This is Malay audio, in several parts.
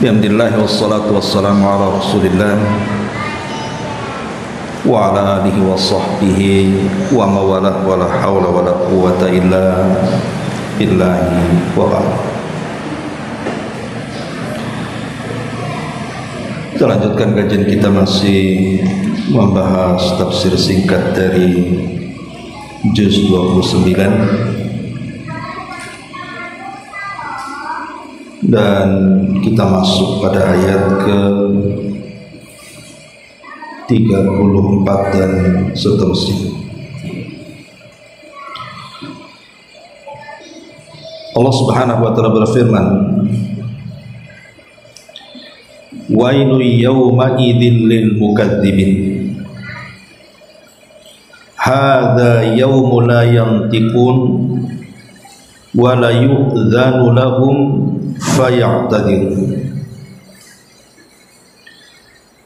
Alhamdulillah wassalatu wassalamu ala Rasulillah wa ala alihi wa sahbihi wa mawalah wa la hawla wa la quwwata illa billahi wa ba'd. Kita lanjutkan kajian kita, masih membahas tafsir singkat dari juz 29, dan kita masuk pada ayat ke 34 dan seterusnya. Allah Subhanahu wa taala berfirman, "Wailu yawma idzin lil mukadzibin, hadza yawmu la yantiqun wa la yu'dzanu lahum faya'tadirun."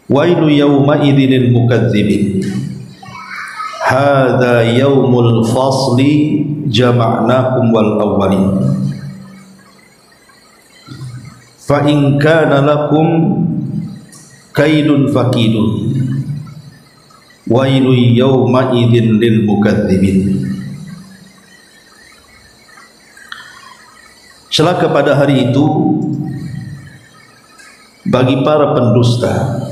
Wailu yawma idzin lil mukadzibin, hadza yawmul fasli jama'nakum wal awwalin, fa in kana lakum kaidun fakidun, wailu yawma idzin lil mukadzibin. Celaka pada hari itu bagi para pendusta.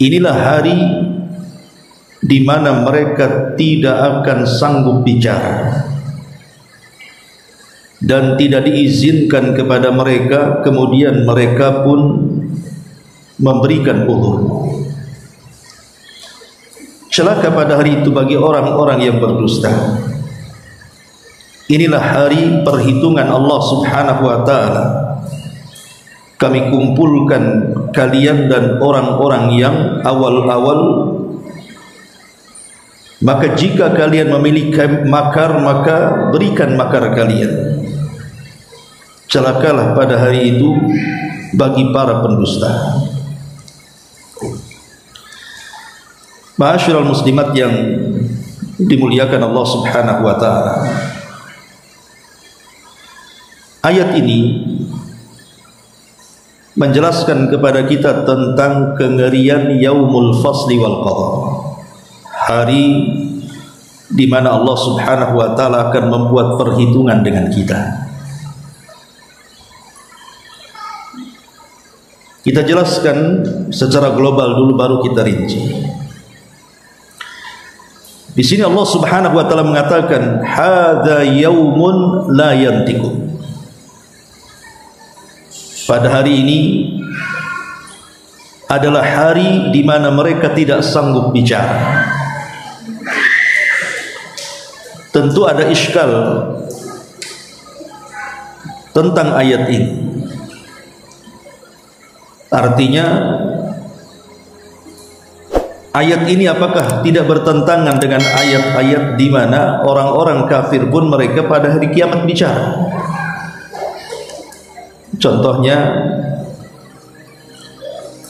Inilah hari di mana mereka tidak akan sanggup bicara dan tidak diizinkan kepada mereka, kemudian mereka pun memberikan uzur. Celaka pada hari itu bagi orang-orang yang berdusta. Inilah hari perhitungan Allah Subhanahu wa taala. Kami kumpulkan kalian dan orang-orang yang awal-awal, maka jika kalian memiliki makar, maka berikan makar kalian. Celakalah pada hari itu bagi para pendusta. Ma'asyiral muslimat yang dimuliakan Allah Subhanahu wa taala, ayat ini menjelaskan kepada kita tentang kengerian yaumul fasli wal qadha, hari di mana Allah Subhanahu wa taala akan membuat perhitungan dengan kita. Kita jelaskan secara global dulu, baru kita rinci. Di sini Allah Subhanahu wa taala mengatakan hadza yaumun la yantiqun. Pada hari ini adalah hari di mana mereka tidak sanggup bicara. Tentu ada iskal tentang ayat ini. Artinya ayat ini apakah tidak bertentangan dengan ayat-ayat di mana orang-orang kafir pun mereka pada hari kiamat bicara? Contohnya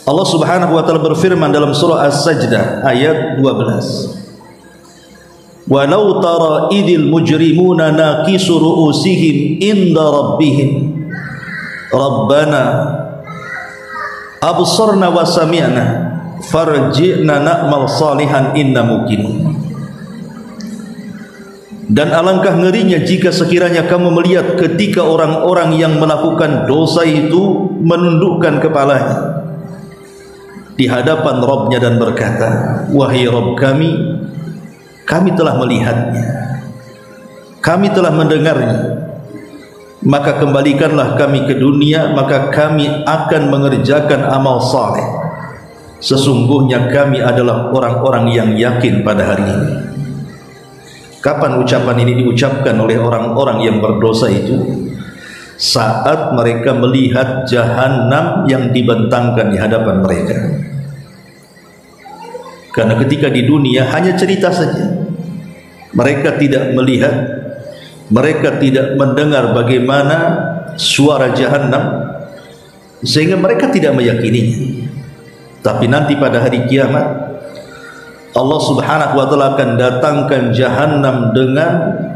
Allah Subhanahu wa taala berfirman dalam surah As-Sajdah ayat 12, "Walau tara idil mujrimuna naqisu ru'usihim inda rabbihim rabbana absarna wa sami'na farji'na na'mal salihan inna muqinun." Dan alangkah ngerinya jika sekiranya kamu melihat ketika orang-orang yang melakukan dosa itu menundukkan kepalanya di hadapan Rabbnya dan berkata, "Wahai Rabb kami, kami telah melihatnya, kami telah mendengarnya, maka kembalikanlah kami ke dunia, maka kami akan mengerjakan amal saleh. Sesungguhnya kami adalah orang-orang yang yakin pada hari ini." Kapan ucapan ini diucapkan oleh orang-orang yang berdosa itu? Saat mereka melihat jahanam yang dibentangkan di hadapan mereka. Karena ketika di dunia hanya cerita saja, mereka tidak melihat, mereka tidak mendengar bagaimana suara jahanam, sehingga mereka tidak meyakininya. Tapi nanti pada hari kiamat Allah Subhanahu wa taala akan datangkan jahanam dengan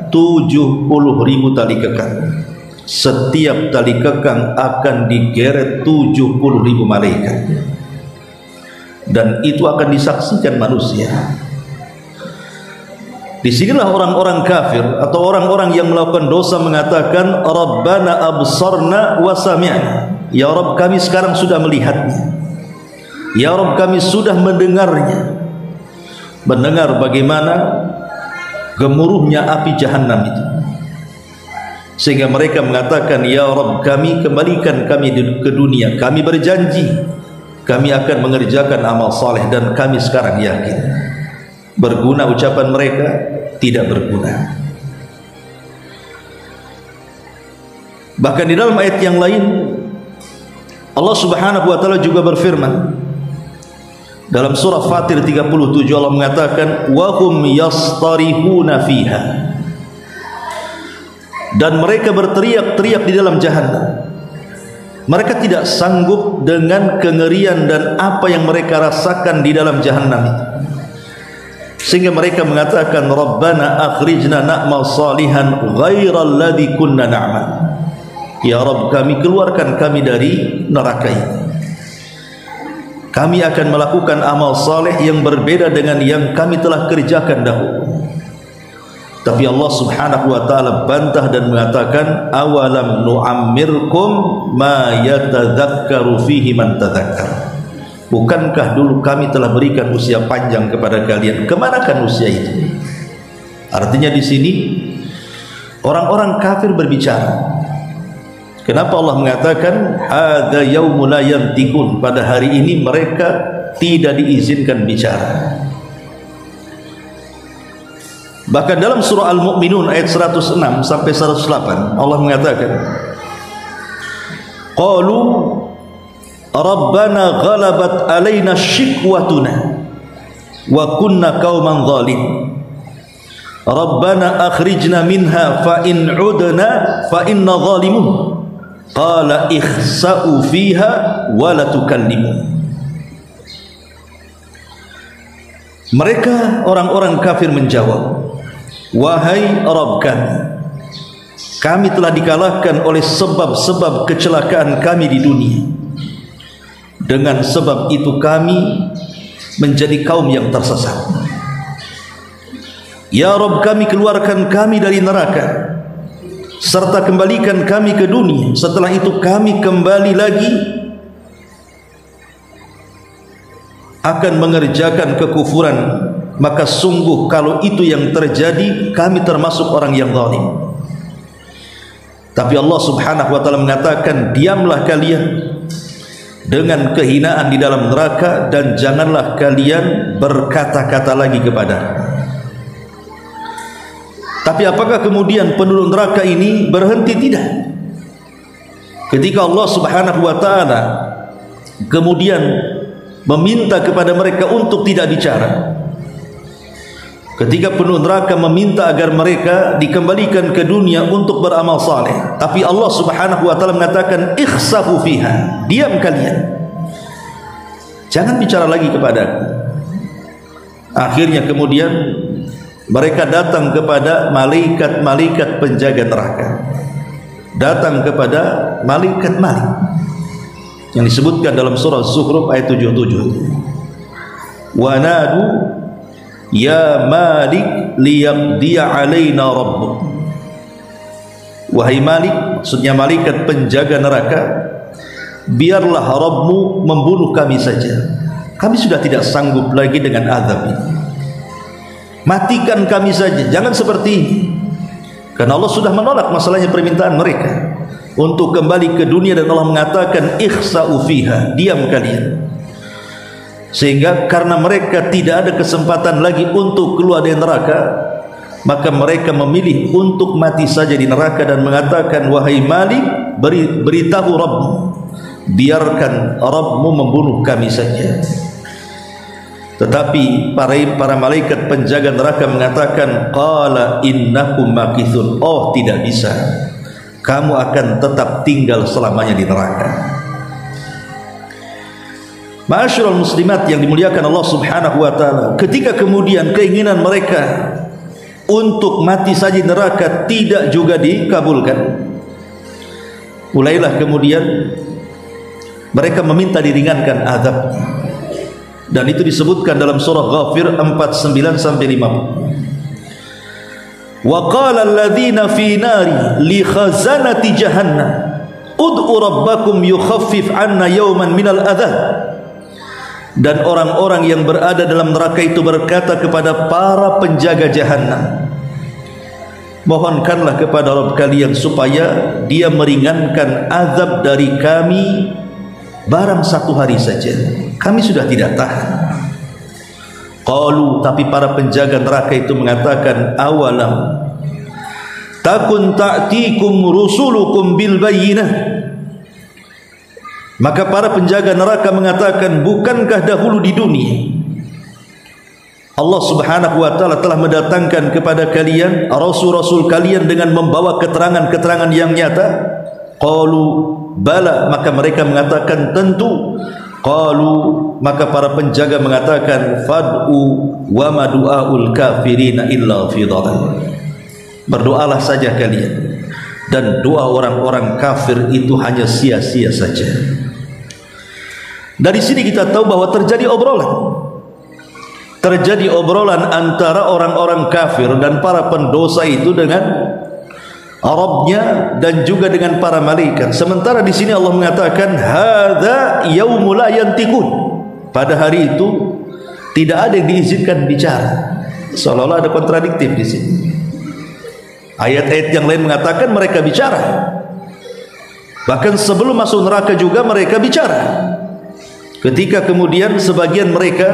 70.000 tali kekang. setiap tali kekang akan digeret 70.000 malaikat, dan itu akan disaksikan manusia. Disinilah orang-orang kafir atau orang-orang yang melakukan dosa mengatakan, Rabbana absarna wa sami'na, ya Rabb kami sekarang sudah melihatnya, ya Rabb kami sudah mendengarnya, mendengar bagaimana gemuruhnya api Jahannam itu, sehingga mereka mengatakan, ya Rabb kami kembalikan kami ke dunia, kami berjanji kami akan mengerjakan amal saleh, dan kami sekarang yakin. Berguna ucapan mereka? Tidak berguna. Bahkan di dalam ayat yang lain Allah Subhanahu wa taala juga berfirman dalam surah Fatir 37, Allah mengatakan, wa hum yastarihuna fiha, dan mereka berteriak-teriak di dalam Jahannam. Mereka tidak sanggup dengan kengerian dan apa yang mereka rasakan di dalam Jahannam itu, sehingga mereka mengatakan, Rabbana akhrijna na'mal salihan ghairal ladzi kunna na'mal, ya Rabb kami keluarkan kami dari neraka ini, kami akan melakukan amal saleh yang berbeda dengan yang kami telah kerjakan dahulu. Tapi Allah Subhanahu wa taala bantah dan mengatakan, awalam nu'ammirkum ma yatadzakkaru fihi man tadzakkar, bukankah dulu kami telah berikan usia panjang kepada kalian? Kemanakan usia itu? Artinya di sini orang-orang kafir berbicara. Kenapa Allah mengatakan ada yaumul la yantiqun, pada hari ini mereka tidak diizinkan bicara. Bahkan dalam surah Al-Mu'minun ayat 106 sampai 108 Allah mengatakan, qalu Rabbana ghalabat alaina shikwatuna wa kunna qauman zalim, Rabbana akhrijna minha fa in udna fa inna zalimun, qala ikhsa'u fiha wa la tukallimun. Mereka orang-orang kafir menjawab, wahai Rabb kami telah dikalahkan oleh sebab-sebab kecelakaan kami di dunia, dengan sebab itu kami menjadi kaum yang tersesat. Ya Rabb kami keluarkan kami dari neraka, serta kembalikan kami ke dunia, setelah itu kami kembali lagi akan mengerjakan kekufuran, maka sungguh kalau itu yang terjadi kami termasuk orang yang zalim. Tapi Allah Subhanahu wa taala mengatakan, diamlah kalian dengan kehinaan di dalam neraka, dan janganlah kalian berkata-kata lagi kepada. Tapi apakah kemudian penduduk neraka ini berhenti? Tidak. Ketika Allah Subhanahu wa taala kemudian meminta kepada mereka untuk tidak bicara, ketika penduduk neraka meminta agar mereka dikembalikan ke dunia untuk beramal saleh, tapi Allah Subhanahu wa taala mengatakan, ikhsafu fiha, diam kalian, jangan bicara lagi kepadaku. Akhirnya kemudian mereka datang kepada malaikat-malaikat penjaga neraka, datang kepada malaikat-malaikat yang disebutkan dalam surah Zukhruf ayat 77, wa nadu ya Malik liyaqdiya alaina rabbuk, wahai Malik, maksudnya malaikat penjaga neraka, biarlah Rabbmu membunuh kami saja, kami sudah tidak sanggup lagi dengan azab ini, matikan kami saja, jangan seperti ini. Karena Allah sudah menolak masalahnya permintaan mereka untuk kembali ke dunia, dan Allah mengatakan ikhsa'u fiha, diam kalian. Sehingga karena mereka tidak ada kesempatan lagi untuk keluar dari neraka, maka mereka memilih untuk mati saja di neraka dan mengatakan, wahai Malik, beritahu Rabbmu, biarkan Rabbmu membunuh kami saja. Tetapi para malaikat penjaga neraka mengatakan, qala innakum makithun, oh tidak bisa, kamu akan tetap tinggal selamanya di neraka. Ma'asyiral muslimat yang dimuliakan Allah Subhanahu wa taala, ketika kemudian keinginan mereka untuk mati saja di neraka tidak juga dikabulkan, mulailah kemudian mereka meminta diringankan azabnya. Dan itu disebutkan dalam surah Ghafir 49 sampai 50. Wa qala alladhina fi nari li khazanati jahannam ud'u rabbakum yukhaffif 'anna yawman minal adzab. Dan orang-orang yang berada dalam neraka itu berkata kepada para penjaga jahanam, mohonkanlah kepada Rabb kalian supaya dia meringankan azab dari kami barang satu hari saja, kami sudah tidak tahan. Qalu, tapi para penjaga neraka itu mengatakan, awalam takun ta'tikum rusulukum bil bayyinah. Maka para penjaga neraka mengatakan, bukankah dahulu di dunia Allah subhanahu wa ta'ala telah mendatangkan kepada kalian rasul-rasul kalian dengan membawa keterangan-keterangan yang nyata? Qalu bala, maka mereka mengatakan tentu. Qalu, maka para penjaga mengatakan, fad'u wa ma du'aul kafirina illa fi dhalal. Berdoalah saja kalian, dan doa orang-orang kafir itu hanya sia-sia saja. Dari sini kita tahu bahwa terjadi obrolan antara orang-orang kafir dan para pendosa itu dengan Rabbnya dan juga dengan para malaikat. Sementara di sini Allah mengatakan hadza yaumul la yantiqun. Pada hari itu tidak ada yang diizinkan bicara. Seolah-olah ada kontradiktif di sini. Ayat-ayat yang lain mengatakan mereka bicara. Bahkan sebelum masuk neraka juga mereka bicara. Ketika kemudian sebagian mereka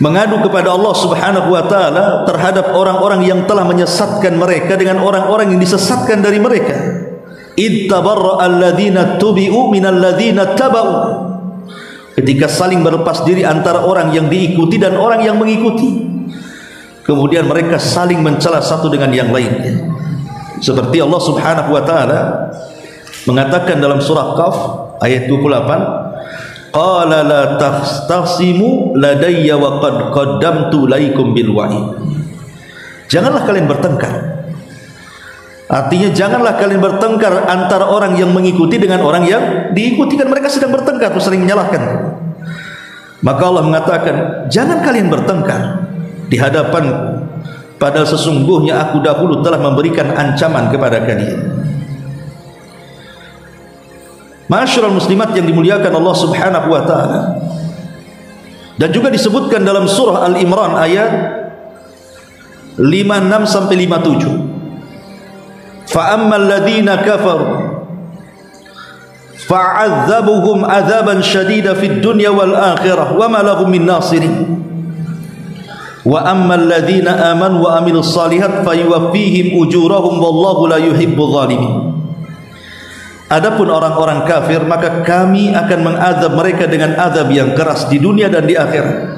mengadu kepada Allah subhanahu wa ta'ala terhadap orang-orang yang telah menyesatkan mereka dengan orang-orang yang disesatkan dari mereka. Ittabarra alladhina tubi'u minal ladhina taba'u. Ketika saling berlepas diri antara orang yang diikuti dan orang yang mengikuti, kemudian mereka saling mencela satu dengan yang lainnya. Seperti Allah subhanahu wa ta'ala mengatakan dalam surah Qaf ayat 28, qala la tastasimu ladayya wa qad qaddamtu laikum bil wa'id. Janganlah kalian bertengkar. Artinya janganlah kalian bertengkar antara orang yang mengikuti dengan orang yang diikuti, kan mereka sedang bertengkar, saling menyalahkan. Maka Allah mengatakan, jangan kalian bertengkar di hadapan, padahal sesungguhnya aku dahulu telah memberikan ancaman kepada kalian. Ma'asyiral muslimat yang dimuliakan Allah subhanahu wa ta'ala. Dan juga disebutkan dalam surah Al-Imran ayat 56 sampai 57. Fa'ammal ladhina kafaru fa'adzabuhum adzaban syadida fid dunya wal akhirah wa ma lahum min nasirin. Wa ammal ladhina amanu wa amilus salihat fayuwaffihim ujurahum wallahu la yuhibbul zalimin. Adapun orang-orang kafir, maka kami akan mengazab mereka dengan azab yang keras di dunia dan di akhirat,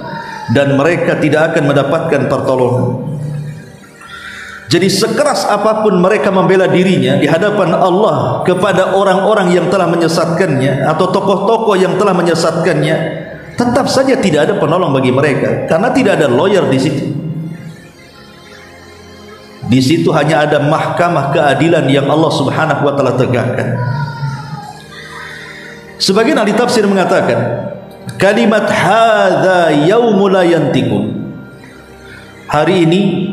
dan mereka tidak akan mendapatkan pertolongan. Jadi sekeras apapun mereka membela dirinya di hadapan Allah kepada orang-orang yang telah menyesatkannya atau tokoh-tokoh yang telah menyesatkannya, tetap saja tidak ada penolong bagi mereka, karena tidak ada lawyer di situ. Di situ hanya ada mahkamah keadilan yang Allah subhanahu wa ta'ala tegakkan. Sebagian ahli tafsir mengatakan kalimat hadza yaumul la yantiqun, hari ini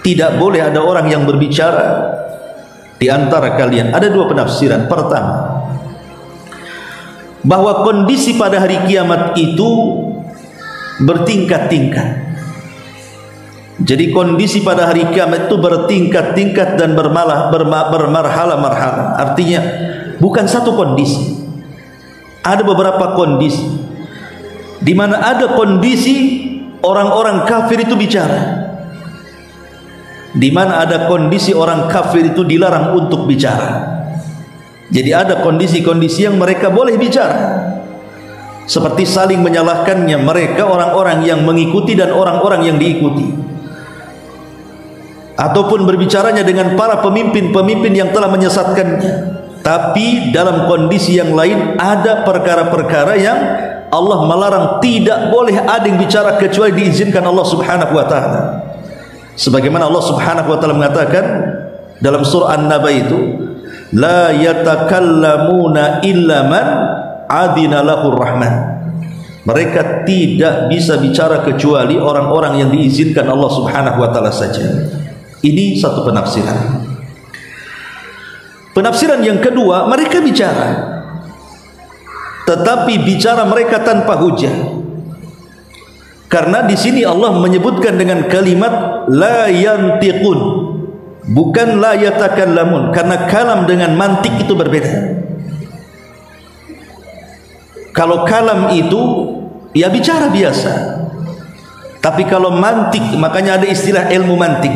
tidak boleh ada orang yang berbicara di antara kalian. Ada dua penafsiran. Pertama, bahwa kondisi pada hari kiamat itu bertingkat-tingkat. Jadi kondisi pada hari kiamat itu bertingkat-tingkat dan bermarhala-marhala. Artinya bukan satu kondisi, ada beberapa kondisi, di mana ada kondisi orang-orang kafir itu bicara, di mana ada kondisi orang kafir itu dilarang untuk bicara. Jadi ada kondisi-kondisi yang mereka boleh bicara, seperti saling menyalahkannya mereka orang-orang yang mengikuti dan orang-orang yang diikuti, ataupun berbicaranya dengan para pemimpin-pemimpin yang telah menyesatkannya. Tapi dalam kondisi yang lain ada perkara-perkara yang Allah melarang, tidak boleh ada yang bicara kecuali diizinkan Allah subhanahu wa ta'ala. Sebagaimana Allah subhanahu wa ta'ala mengatakan dalam surah An-Naba itu, la yatakallamuna illa man adina lahur rahman. Mereka tidak bisa bicara kecuali orang-orang yang diizinkan Allah Subhanahu wa taala saja. Ini satu penafsiran. Penafsiran yang kedua, mereka bicara, tetapi bicara mereka tanpa hujah. Karena di sini Allah menyebutkan dengan kalimat la yantiqun, bukan la yatakallamun, karena kalam dengan mantik itu berbeda. Kalau kalam itu ya bicara biasa, tapi kalau mantik, makanya ada istilah ilmu mantik,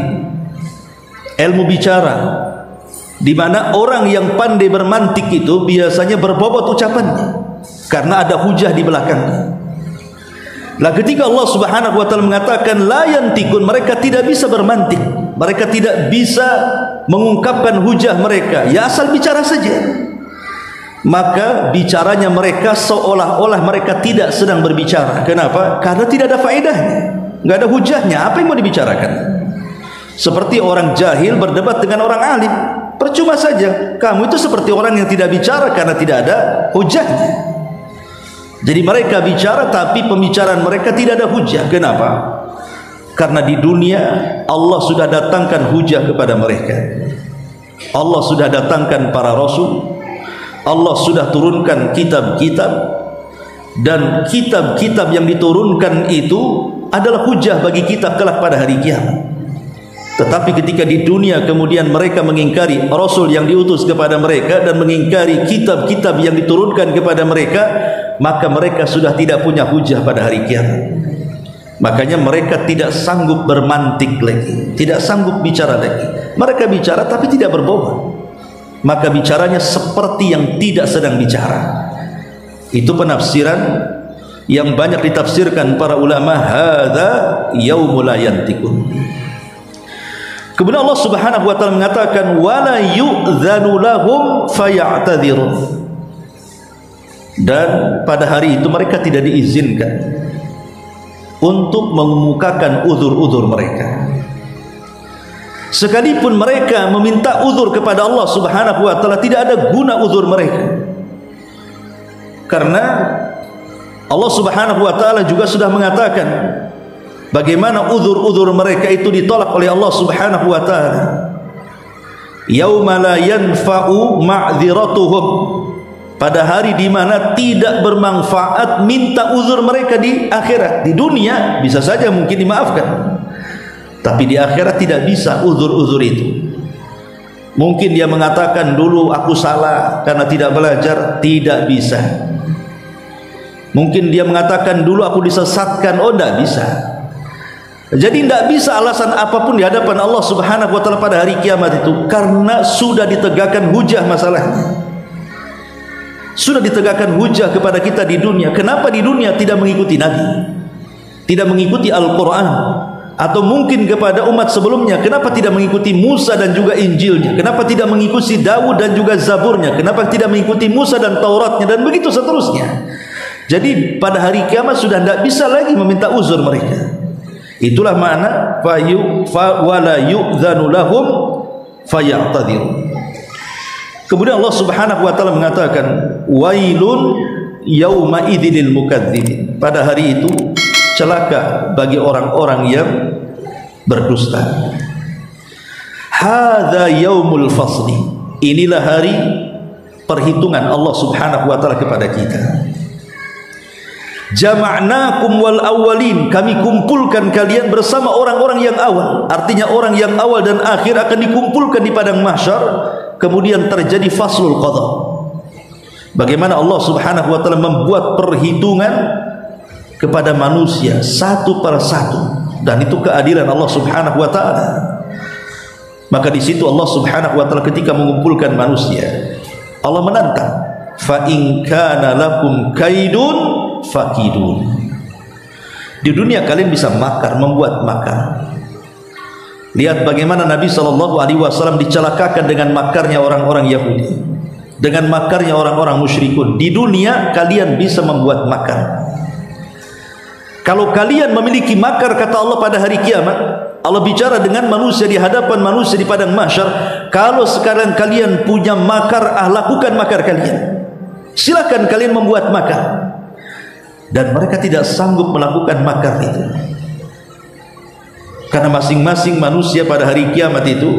ilmu bicara, di mana orang yang pandai bermantik itu biasanya berbobot ucapannya karena ada hujah di belakangnya. Lah ketika Allah Subhanahu wa taala mengatakan la yantikun, mereka tidak bisa bermantik, mereka tidak bisa mengungkapkan hujah mereka, ya asal bicara saja. Maka bicaranya mereka seolah-olah mereka tidak sedang berbicara. Kenapa? Karena tidak ada faedahnya, enggak ada hujahnya. Apa yang mau dibicarakan? Seperti orang jahil berdebat dengan orang alim, percuma saja. Kamu itu seperti orang yang tidak bicara karena tidak ada hujahnya. Jadi mereka bicara tapi pembicaraan mereka tidak ada hujah. Kenapa? Karena di dunia Allah sudah datangkan hujah kepada mereka. Allah sudah datangkan para rasul, Allah sudah turunkan kitab-kitab, dan kitab-kitab yang diturunkan itu adalah hujah bagi kita kelak pada hari kiamat. Tetapi ketika di dunia kemudian mereka mengingkari rasul yang diutus kepada mereka dan mengingkari kitab-kitab yang diturunkan kepada mereka, maka mereka sudah tidak punya hujah pada hari kiamat. Makanya mereka tidak sanggup bermantik lagi, tidak sanggup bicara lagi. Mereka bicara tapi tidak berbobot, maka bicaranya seperti yang tidak sedang bicara. Itu penafsiran yang banyak ditafsirkan para ulama, hadza yaumul la yantikun. Kemudian Allah Subhanahu wa taala mengatakan wala yu'dzanu lahum faya'tadzirun, dan pada hari itu mereka tidak diizinkan untuk mengemukakan uzur-uzur mereka. Sekalipun mereka meminta uzur kepada Allah Subhanahu wa taala, tidak ada guna uzur mereka. Karena Allah Subhanahu wa taala juga sudah mengatakan bagaimana uzur-uzur mereka itu ditolak oleh Allah Subhanahu wa taala. Yauma la yanfa'u ma'dziratuhum, pada hari di mana tidak bermanfaat minta uzur mereka di akhirat. Di dunia bisa saja mungkin dimaafkan, tapi di akhirat tidak bisa uzur-uzur itu. Mungkin dia mengatakan dulu aku salah karena tidak belajar, tidak bisa. Mungkin dia mengatakan dulu aku disesatkan, oh tidak bisa. Jadi tidak bisa alasan apapun di hadapan Allah Subhanahu wa taala pada hari kiamat itu, karena sudah ditegakkan hujah masalahnya. Sudah ditegakkan hujah kepada kita di dunia. Kenapa di dunia tidak mengikuti Nabi, tidak mengikuti Al-Quran, atau mungkin kepada umat sebelumnya kenapa tidak mengikuti Musa dan juga Injilnya, kenapa tidak mengikuti Daud dan juga Zaburnya, kenapa tidak mengikuti Musa dan Tauratnya, dan begitu seterusnya. Jadi pada hari kiamat sudah tidak bisa lagi meminta uzur mereka. Itulah makna wala yu'dzanu lahum faya'tadzirun. Kemudian Allah Subhanahu wa taala mengatakan wailun yauma idzil mukadzibin, pada hari itu celaka bagi orang-orang yang berdusta. Hadza yaumul fasli, inilah hari perhitungan Allah Subhanahu wa taala kepada kita. Jama'nakum wal awwalin, kami kumpulkan kalian bersama orang-orang yang awal. Artinya orang yang awal dan akhir akan dikumpulkan di padang mahsyar. Kemudian terjadi faslul qadha. Bagaimana Allah Subhanahu wa taala membuat perhitungan kepada manusia satu per satu, dan itu keadilan Allah Subhanahu wa taala. Maka di situ Allah Subhanahu wa taala ketika mengumpulkan manusia, Allah menantang, fa in kana lakum kaidun fakidun. Di dunia kalian bisa makar, membuat makar. Lihat bagaimana Nabi SAW dicelakakan dengan makarnya orang-orang Yahudi, dengan makarnya orang-orang musyrikun. Di dunia kalian bisa membuat makar. Kalau kalian memiliki makar, kata Allah pada hari kiamat, Allah bicara dengan manusia di hadapan manusia di padang mahsyar, kalau sekarang kalian punya makar, lakukan makar kalian. Silakan kalian membuat makar. Dan mereka tidak sanggup melakukan makar itu. Karena masing-masing manusia pada hari kiamat itu,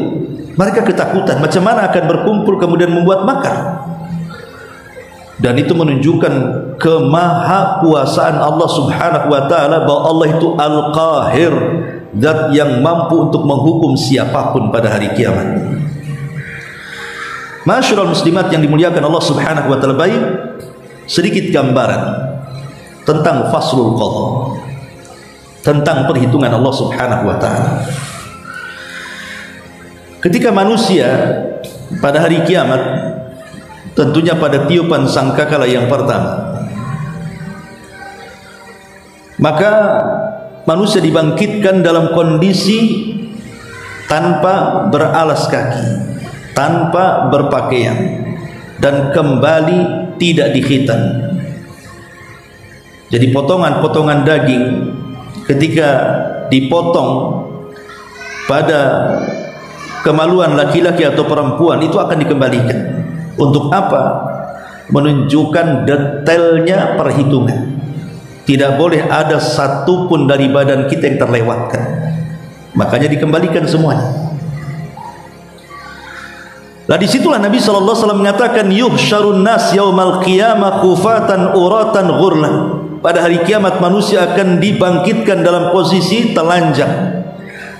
mereka ketakutan macam mana akan berkumpul kemudian membuat makar. Dan itu menunjukkan kemahakuasaan Allah Subhanahu wa taala, bahwa Allah itu Al-Qahir, zat yang mampu untuk menghukum siapapun pada hari kiamat. Masyarul muslimat yang dimuliakan Allah Subhanahu wa taala, baik sedikit gambaran tentang faslul qadha, tentang perhitungan Allah Subhanahu wa taala. Ketika manusia pada hari kiamat, tentunya pada tiupan sangkakala yang pertama, maka manusia dibangkitkan dalam kondisi tanpa beralas kaki, tanpa berpakaian, dan kembali tidak dikhitan. Jadi potongan-potongan daging ketika dipotong pada kemaluan laki-laki atau perempuan itu akan dikembalikan. Untuk apa? Menunjukkan detailnya perhitungan. Tidak boleh ada satu pun dari badan kita yang terlewatkan. Makanya dikembalikan semuanya. Lah disitulah Nabi SAW mengatakan, yuhsyarun nas yaumal qiyamah khufatan uratan ghurlan. Pada hari kiamat manusia akan dibangkitkan dalam posisi telanjang,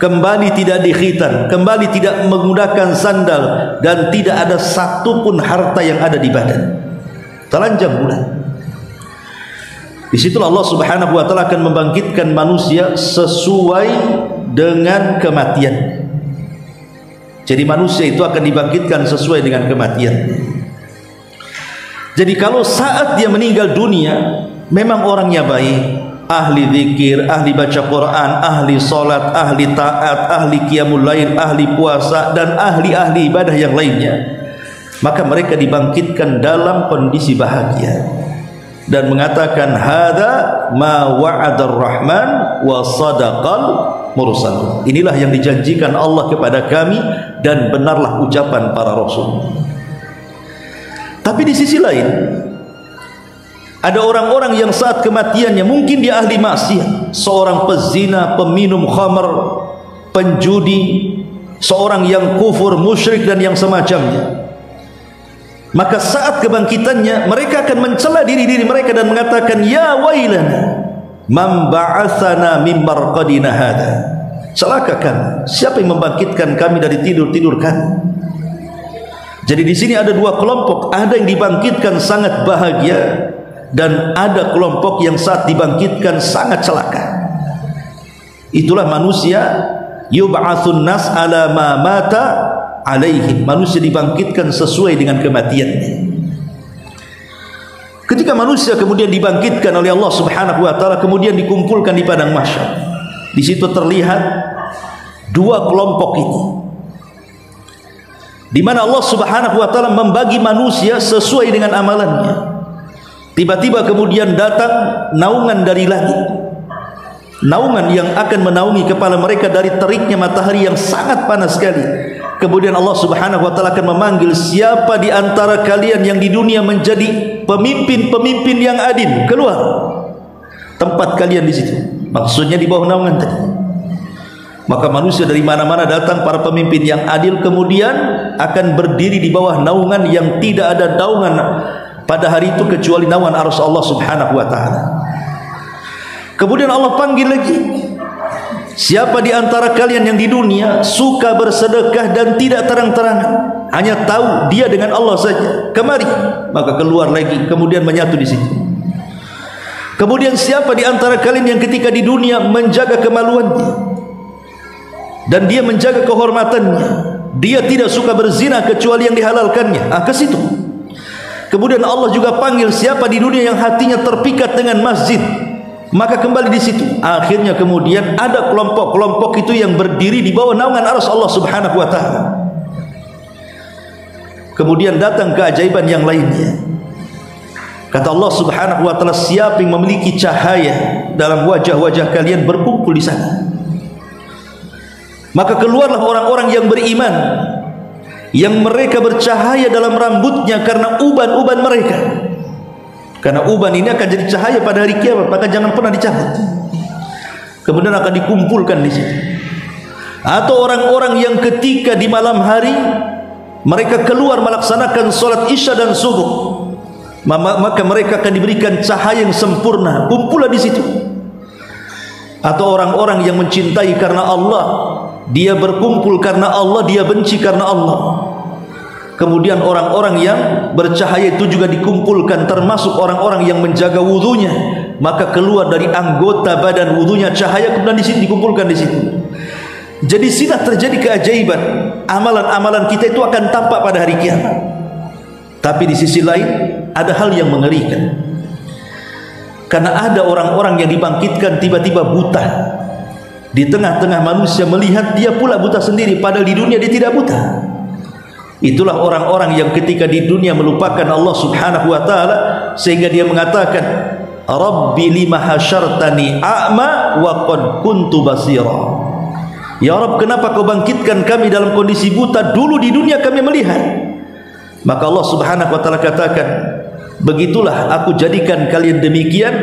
kembali tidak dikhitan, kembali tidak menggunakan sandal, dan tidak ada satu pun harta yang ada di badan. Telanjang pula. Disitulah Allah Subhanahu wa taala akan membangkitkan manusia sesuai dengan kematian. Jadi manusia itu akan dibangkitkan sesuai dengan kematian. Jadi kalau saat dia meninggal dunia memang orangnya baik, ahli zikir, ahli baca Quran, ahli salat, ahli taat, ahli qiyamul lail, ahli puasa, dan ahli-ahli ibadah yang lainnya, maka mereka dibangkitkan dalam kondisi bahagia dan mengatakan, hadza ma wa'adar rahman wa sadaqal mursal. Inilah yang dijanjikan Allah kepada kami dan benarlah ucapan para rasul. Tapi di sisi lain ada orang-orang yang saat kematiannya mungkin dia ahli maksiat, seorang pezina, peminum khamr, penjudi, seorang yang kufur, musyrik, dan yang semacamnya. Maka saat kebangkitannya mereka akan mencela diri-diri mereka dan mengatakan, ya wailana man ba'atsana min marqadina hadza. Celaka kami, siapa yang membangkitkan kami dari tidur-tidur kami? Jadi di sini ada dua kelompok, ada yang dibangkitkan sangat bahagia dan ada kelompok yang saat dibangkitkan sangat celaka. Itulah manusia, yub'atsun nas ala ma mata alaihim. Manusia dibangkitkan sesuai dengan kematiannya. Ketika manusia kemudian dibangkitkan oleh Allah Subhanahu wa taala, kemudian dikumpulkan di padang mahsyar, di situ terlihat dua kelompok ini, di mana Allah Subhanahu wa taala membagi manusia sesuai dengan amalannya. Tiba-tiba kemudian datang naungan dari langit, naungan yang akan menaungi kepala mereka dari teriknya matahari yang sangat panas sekali. Kemudian Allah Subhanahu wa taala akan memanggil, siapa di antara kalian yang di dunia menjadi pemimpin-pemimpin yang adil, keluar. Tempat kalian di situ. Maksudnya di bawah naungan tadi. Maka manusia dari mana-mana datang, para pemimpin yang adil, kemudian akan berdiri di bawah naungan yang tidak ada naungan pada hari itu kecuali naungan arsy Allah Subhanahu wa taala. Kemudian Allah panggil lagi, siapa di antara kalian yang di dunia suka bersedekah dan tidak terang-terangan, hanya tahu dia dengan Allah saja, kemari. Maka keluar lagi, kemudian menyatu di situ. Kemudian siapa di antara kalian yang ketika di dunia menjaga kemaluannya dan dia menjaga kehormatannya, dia tidak suka berzina kecuali yang dihalalkannya, ke situ. Kemudian Allah juga panggil, siapa di dunia yang hatinya terpikat dengan masjid, maka kembali di situ. Akhirnya kemudian ada kelompok-kelompok itu yang berdiri di bawah naungan arsy Allah Subhanahu wa taala. Kemudian datang keajaiban yang lainnya. Kata Allah Subhanahu wa taala, siapa yang memiliki cahaya dalam wajah-wajah kalian berkumpul di sana. Maka keluarlah orang-orang yang beriman, yang mereka bercahaya dalam rambutnya karena uban-uban mereka. Karena uban ini akan jadi cahaya pada hari kiamat, maka jangan pernah dicabut. Kemudian akan dikumpulkan di situ. Atau orang-orang yang ketika di malam hari mereka keluar melaksanakan solat isya dan subuh, maka mereka akan diberikan cahaya yang sempurna, kumpullah di situ. Atau orang-orang yang mencintai karena Allah, dia berkumpul karena Allah, dia benci karena Allah. Kemudian orang-orang yang bercahaya itu juga dikumpulkan, termasuk orang-orang yang menjaga wudunya, maka keluar dari anggota badan wudunya cahaya, kemudian di sini dikumpulkan di situ. Jadi sudah terjadi keajaiban, amalan-amalan kita itu akan tampak pada hari kiamat. Tapi di sisi lain ada hal yang mengerikan, karena ada orang-orang yang dibangkitkan tiba-tiba buta. Di tengah-tengah manusia melihat dia pula buta sendiri, padahal di dunia dia tidak buta. Itulah orang-orang yang ketika di dunia melupakan Allah subhanahu wa ta'ala, sehingga dia mengatakan, Rabbi lima hasyartani a'ma wa qad kuntu basira. Ya Rabb, kenapa kau bangkitkan kami dalam kondisi buta? Dulu di dunia kami melihat. Maka Allah subhanahu wa ta'ala katakan, begitulah aku jadikan kalian demikian,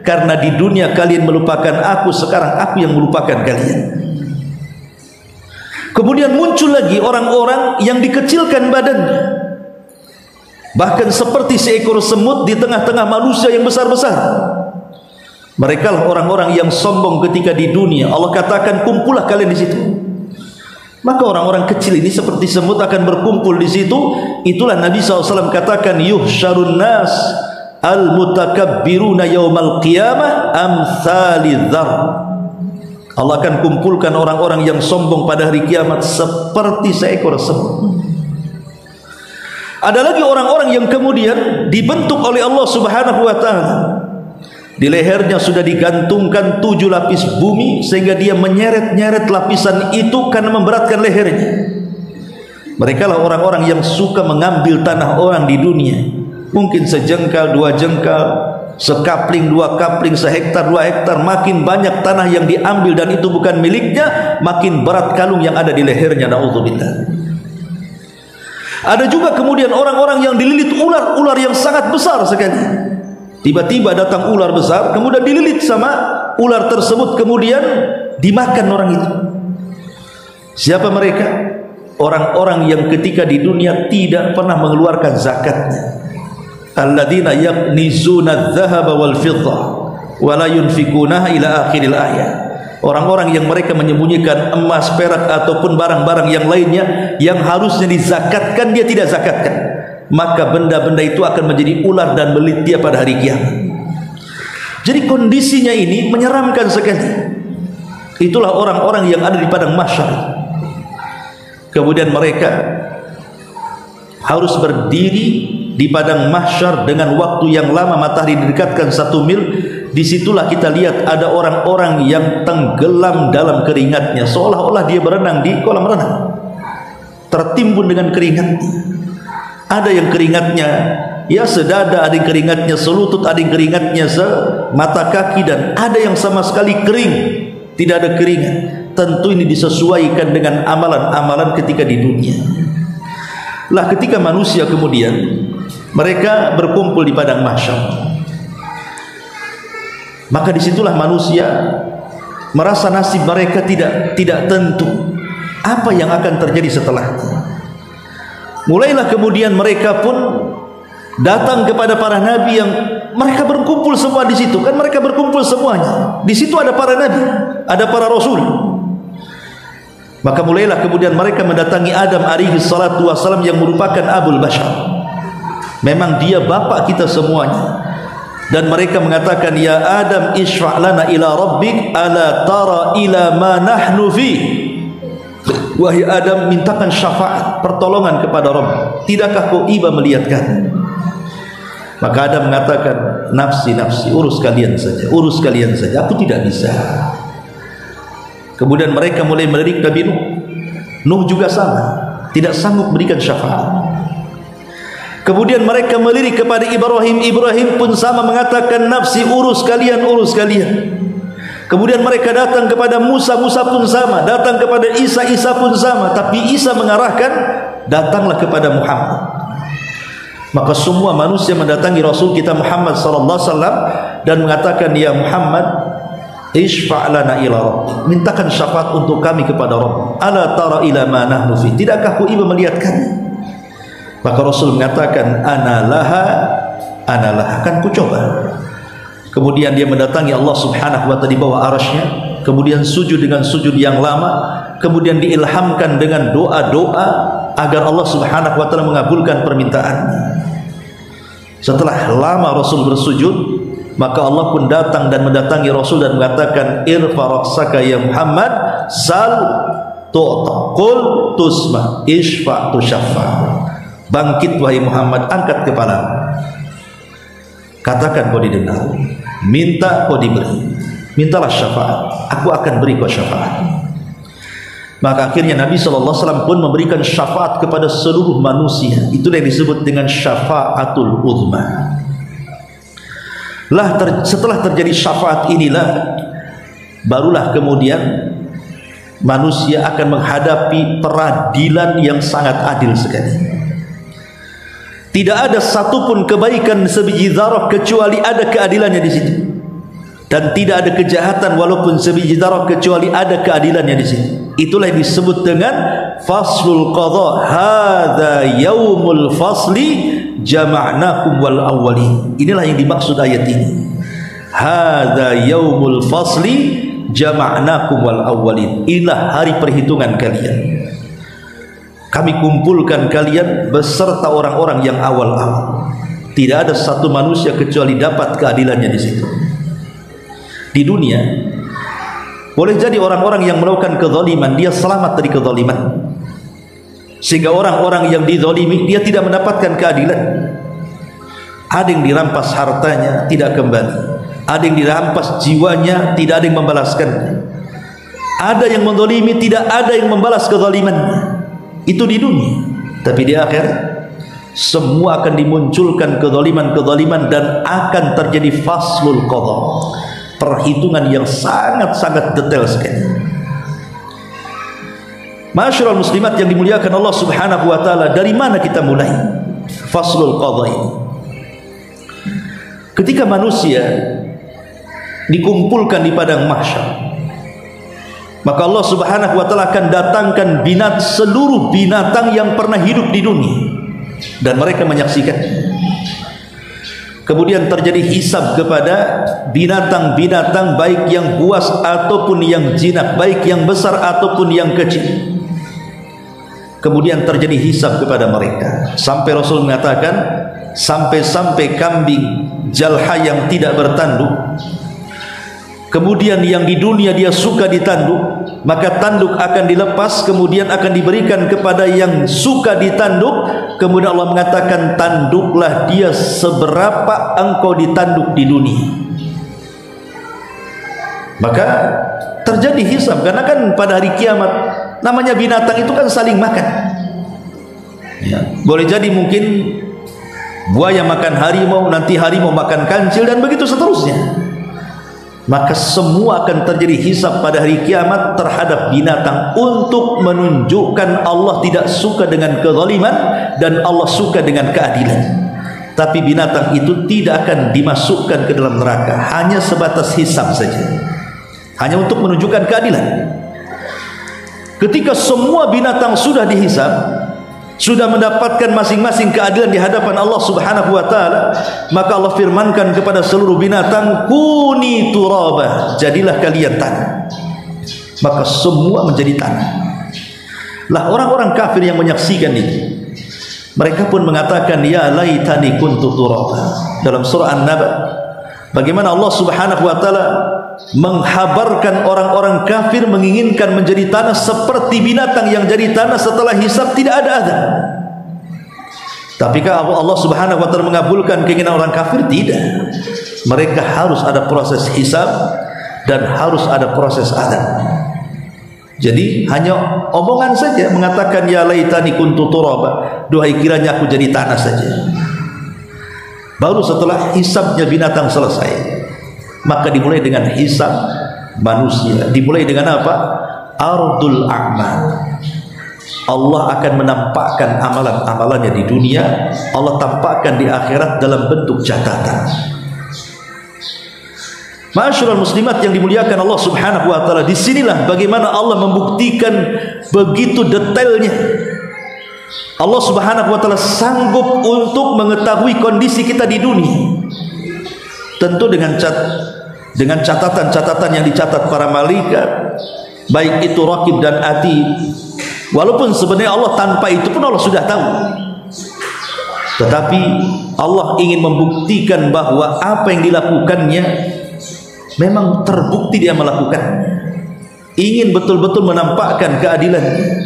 karena di dunia kalian melupakan aku, sekarang aku yang melupakan kalian. Kemudian muncul lagi orang-orang yang dikecilkan badannya, bahkan seperti seekor semut di tengah-tengah manusia yang besar-besar. Mereka lah orang-orang yang sombong ketika di dunia. Allah katakan, kumpullah kalian di situ. Maka orang-orang kecil ini seperti semut akan berkumpul di situ. Itulah Nabi SAW katakan, yuhsyarun nas al-mutakabbiruna yawmal qiyamah amthali dzar. Allah akan kumpulkan orang-orang yang sombong pada hari kiamat seperti seekor semut. Ada lagi orang-orang yang kemudian dibentuk oleh Allah subhanahu wa ta'ala. Di lehernya sudah digantungkan 7 lapis bumi, sehingga dia menyeret-nyeret lapisan itu karena memberatkan lehernya. Mereka lah orang-orang yang suka mengambil tanah orang di dunia. Mungkin sejengkal, 2 jengkal, sekapling, 2 kapling, sehektar, 2 hektar. Makin banyak tanah yang diambil dan itu bukan miliknya, makin berat kalung yang ada di lehernya. Na'udzubillah. Ada juga kemudian orang-orang yang dililit ular-ular yang sangat besar sekali. Tiba-tiba datang ular besar, kemudian dililit sama ular tersebut, kemudian dimakan orang itu. Siapa mereka? Orang-orang yang ketika di dunia tidak pernah mengeluarkan zakatnya. Alladzina yaknizuna adh-dhahaba wal fiddah wa la yunfikunaha ila akhiril ayat. Orang-orang yang mereka menyembunyikan emas, perak ataupun barang-barang yang lainnya yang harusnya dizakatkan, dia tidak zakatkan. Maka benda-benda itu akan menjadi ular dan belit dia pada hari kiamat. Jadi kondisinya ini menyeramkan sekali. Itulah orang-orang yang ada di padang mahsyar. Kemudian mereka harus berdiri di padang mahsyar dengan waktu yang lama, matahari didekatkan 1 mil. Disitulah kita lihat ada orang-orang yang tenggelam dalam keringatnya, seolah-olah dia berenang di kolam renang, tertimbun dengan keringatnya. Ada yang keringatnya ya sedada, ada yang keringatnya selutut, ada yang keringatnya semata kaki, dan ada yang sama sekali kering, tidak ada keringat. Tentu ini disesuaikan dengan amalan-amalan ketika di dunia. Lah ketika manusia kemudian mereka berkumpul di padang mahsyar, maka disitulah manusia merasa nasib mereka tidak tentu. Apa yang akan terjadi setelahnya? Mulailah kemudian mereka pun datang kepada para nabi yang mereka berkumpul semua di situ. Kan mereka berkumpul semuanya. Di situ ada para nabi, ada para rasul. Maka mulailah kemudian mereka mendatangi Adam alaihi salatu wassalam yang merupakan Abul Bashar. Memang dia bapak kita semuanya. Dan mereka mengatakan, ya Adam isra' lana ila rabbik ala tara ila ma nahnu fi. Wahai Adam, mintakan syafaat, pertolongan kepada Rabb. Tidakkah kau iba melihat kami? Maka Adam mengatakan, nafsi, nafsi, urus kalian saja, urus kalian saja, aku tidak bisa. Kemudian mereka mulai melirik Nabi Nuh. Nuh juga sama, tidak sanggup berikan syafaat. Kemudian mereka melirik kepada Ibrahim. Ibrahim pun sama mengatakan, nafsi, urus kalian, urus kalian. Kemudian mereka datang kepada Musa, Musa pun sama. Datang kepada Isa, Isa pun sama. Tapi Isa mengarahkan, datanglah kepada Muhammad. Maka semua manusia mendatangi Rasul kita Muhammad sallallahu alaihi wasallam dan mengatakan, ya Muhammad, isfa' lana ila rabbik, mintakan syafaat untuk kami kepada Rabb. Ala tara ila ma nahnu fi, tidakkah kau iba melihat kami? Maka Rasul mengatakan, ana laha, akan ku coba. Kemudian dia mendatangi Allah subhanahu wa ta'ala di bawah arasy-Nya, kemudian sujud dengan sujud yang lama, kemudian diilhamkan dengan doa-doa agar Allah subhanahu wa ta'ala mengabulkan permintaannya. Setelah lama Rasul bersujud, maka Allah pun datang dan mendatangi Rasul dan mengatakan, irfa ra'saka ya Muhammad, sal tu'ta, qul tusma, isfa' tusyaffa. Bangkit wahai Muhammad, angkat kepala, katakan kau didengar, minta kau diberi, mintalah syafaat, aku akan beri kau syafaat. Maka akhirnya Nabi SAW pun memberikan syafaat kepada seluruh manusia. Itulah yang disebut dengan syafaatul uzma. Setelah terjadi syafaat inilah, barulah kemudian manusia akan menghadapi peradilan yang sangat adil sekali. Tidak ada satupun kebaikan sebiji zarah kecuali ada keadilannya di situ, dan tidak ada kejahatan walaupun sebiji zarah kecuali ada keadilannya di situ. Itulah yang disebut dengan faslul qadha. Hadza yaumul fasli jama'nakum wal awwalin. Inilah yang dimaksud ayat ini. Hadza yaumul fasli jama'nakum wal awwalin. Inilah hari perhitungan kalian. Kami kumpulkan kalian beserta orang-orang yang awal-awal. Tidak ada satu manusia kecuali dapat keadilannya di situ. Di dunia boleh jadi orang-orang yang melakukan kezaliman dia selamat dari kezaliman, sehingga orang-orang yang dizalimi dia tidak mendapatkan keadilan. Ada yang dirampas hartanya tidak kembali, ada yang dirampas jiwanya tidak ada yang membalaskannya, ada yang menzalimi tidak ada yang membalas kezalimannya. Itu di dunia. Tapi di akhirat semua akan dimunculkan kezaliman-kezaliman dan akan terjadi faslul qadha, perhitungan yang sangat-sangat detail sekali. Ma'asyiral muslimat yang dimuliakan Allah subhanahu wa ta'ala, dari mana kita mulai faslul qadha ini? Ketika manusia dikumpulkan di padang mahsyar, maka Allah subhanahu wa ta'ala akan datangkan seluruh binatang yang pernah hidup di dunia, dan mereka menyaksikan. Kemudian terjadi hisab kepada binatang-binatang, baik yang buas ataupun yang jinak, baik yang besar ataupun yang kecil. Kemudian terjadi hisab kepada mereka, sampai Rasul mengatakan, sampai-sampai kambing jalha yang tidak bertanduk, kemudian yang di dunia dia suka ditanduk, maka tanduk akan dilepas, kemudian akan diberikan kepada yang suka ditanduk. Kemudian Allah mengatakan, tanduklah dia seberapa engkau ditanduk di dunia. Maka terjadi hisab, karena kan pada hari kiamat namanya binatang itu kan saling makan ya. Boleh jadi mungkin buaya makan harimau, nanti harimau makan kancil, dan begitu seterusnya. Maka semua akan terjadi hisab pada hari kiamat terhadap binatang, untuk menunjukkan Allah tidak suka dengan kezaliman dan Allah suka dengan keadilan. Tapi binatang itu tidak akan dimasukkan ke dalam neraka, hanya sebatas hisab saja, hanya untuk menunjukkan keadilan. Ketika semua binatang sudah dihisab, sudah mendapatkan masing-masing keadilan di hadapan Allah subhanahu wa ta'ala, maka Allah firmankan kepada seluruh binatang, kuni turaba, jadilah kalian tanah. Maka semua menjadi tanah. Lah orang-orang kafir yang menyaksikan itu, mereka pun mengatakan, ya laitani kuntu turaba. Dalam surah An-Naba, bagaimana Allah subhanahu wa ta'ala menghabarkan orang-orang kafir menginginkan menjadi tanah seperti binatang yang jadi tanah setelah hisab tidak ada azab. Tapikah Allah subhanahu wa ta'ala mengabulkan keinginan orang kafir? Tidak. Mereka harus ada proses hisab dan harus ada proses azab. Jadi hanya omongan saja mengatakan, ya laitani kuntu turaba, duhai kiranya aku jadi tanah saja. Baru setelah hisabnya binatang selesai, maka dimulai dengan hisab manusia. Dimulai dengan apa? Ardul a'mal. Allah akan menampakkan amalan-amalannya di dunia, Allah tampakkan di akhirat dalam bentuk catatan. Ma'asyiral muslimat yang dimuliakan Allah Subhanahu wa taala, disinilah bagaimana Allah membuktikan begitu detailnya. Allah Subhanahu wa taala sanggup untuk mengetahui kondisi kita di dunia. Tentu dengan catatan-catatan yang dicatat para malaikat, baik itu raqib dan atid. Walaupun sebenarnya Allah tanpa itu pun Allah sudah tahu. Tetapi Allah ingin membuktikan bahwa apa yang dilakukannya memang terbukti dia melakukan. Ingin betul-betul menampakkan keadilannya.